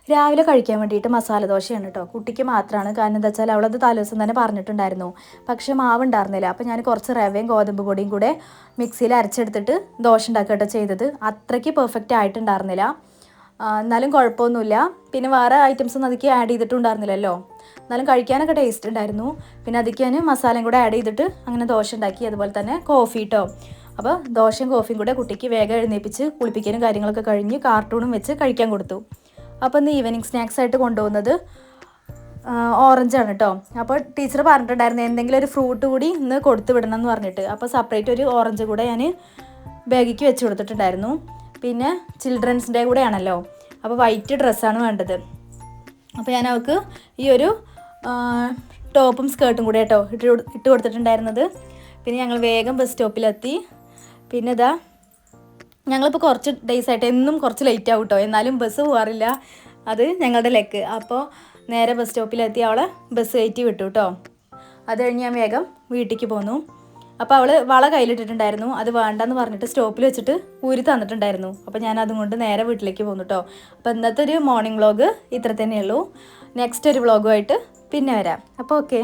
രാവിലെ കഴിക്കാൻ വേണ്ടിയിട്ട് മസാല ദോശയാണ് കേട്ടോ. കുട്ടിക്ക് മാത്രമാണ്. കാരണം എന്താ വെച്ചാൽ അവളത് തലേദിവസം തന്നെ പറഞ്ഞിട്ടുണ്ടായിരുന്നു. പക്ഷേ മാവ് ഉണ്ടായിരുന്നില്ല. അപ്പോൾ ഞാൻ കുറച്ച് റവയും ഗോതമ്പ് പൊടിയും കൂടെ മിക്സിയിൽ അരച്ചെടുത്തിട്ട് ദോശ ഉണ്ടാക്കുക കേട്ടോ ചെയ്തത്. അത്രയ്ക്ക് പെർഫെക്റ്റ് ആയിട്ടുണ്ടായിരുന്നില്ല. എന്നാലും കുഴപ്പമൊന്നുമില്ല. പിന്നെ വേറെ ഐറ്റംസ് ഒന്നും അതിലേക്ക് ആഡ് ചെയ്തിട്ടുണ്ടായിരുന്നില്ലല്ലോ. എന്നാലും കഴിക്കാനൊക്കെ ടേസ്റ്റ് ഉണ്ടായിരുന്നു. പിന്നെ അതിലേക്ക് ഞാൻ മസാലയും കൂടെ ആഡ് ചെയ്തിട്ട് അങ്ങനെ ദോശ ഉണ്ടാക്കി. അതുപോലെ തന്നെ കോഫി കേട്ടോ. അപ്പോൾ ദോശയും കോഫിയും കൂടെ കുട്ടിക്ക് വേഗം എഴുന്നേൽപ്പിച്ച് കുളിപ്പിക്കാനും കാര്യങ്ങളൊക്കെ കഴിഞ്ഞ് കാർട്ടൂണും വെച്ച് കഴിക്കാൻ കൊടുത്തു. അപ്പോൾ ഇന്ന് ഈവനിങ് സ്നാക്സ് ആയിട്ട് കൊണ്ടുപോകുന്നത് ഓറഞ്ചാണ് കേട്ടോ. അപ്പോൾ ടീച്ചർ പറഞ്ഞിട്ടുണ്ടായിരുന്നു എന്തെങ്കിലും ഒരു ഫ്രൂട്ട് കൂടി ഇന്ന് കൊടുത്തു വിടണം എന്ന് പറഞ്ഞിട്ട്. അപ്പോൾ സെപ്പറേറ്റ് ഒരു ഓറഞ്ച് കൂടെ ഞാൻ ബാഗിക്ക് വെച്ച് കൊടുത്തിട്ടുണ്ടായിരുന്നു. പിന്നെ ചിൽഡ്രൻസ് ഡേ കൂടെയാണല്ലോ, അപ്പോൾ വൈറ്റ് ഡ്രസ്സാണ് വേണ്ടത്. അപ്പോൾ ഞാൻ അവൾക്ക് ഈ ഒരു ടോപ്പും സ്കേർട്ടും കൂടെ കേട്ടോ ഇട്ട് കൊടുത്തിട്ടുണ്ടായിരുന്നത്. പിന്നെ ഞങ്ങൾ വേഗം ബസ് സ്റ്റോപ്പിലെത്തി. പിന്നെ ഇതാ ഞങ്ങളിപ്പോൾ കുറച്ച് ഡേയ്സ് ആയിട്ട് എന്നും കുറച്ച് ലേറ്റ് ആവും കേട്ടോ. എന്നാലും ബസ് പോകാറില്ല, അത് ഞങ്ങളുടെ ലക്ക്. അപ്പോൾ നേരെ ബസ് സ്റ്റോപ്പിലെത്തി അവളെ ബസ് കയറ്റി വിട്ടു കേട്ടോ. അത് കഴിഞ്ഞ് ഞാൻ വേഗം വീട്ടിലേക്ക് പോന്നു. അപ്പോൾ അവൾ വള കയ്യിലിട്ടിട്ടുണ്ടായിരുന്നു. അത് വേണ്ടെന്ന് പറഞ്ഞിട്ട് സ്റ്റോപ്പിൽ വെച്ചിട്ട് ഊരി തന്നിട്ടുണ്ടായിരുന്നു. അപ്പോൾ ഞാൻ അതും കൊണ്ട് നേരെ വീട്ടിലേക്ക് പോന്നു കേട്ടോ. അപ്പോൾ ഇന്നത്തെ ഒരു മോർണിംഗ് വ്ളോഗ് ഇത്ര തന്നെയുള്ളൂ. നെക്സ്റ്റ് ഒരു വ്ളോഗുമായിട്ട് പിന്നെ വരാം. അപ്പോൾ ഓക്കെ.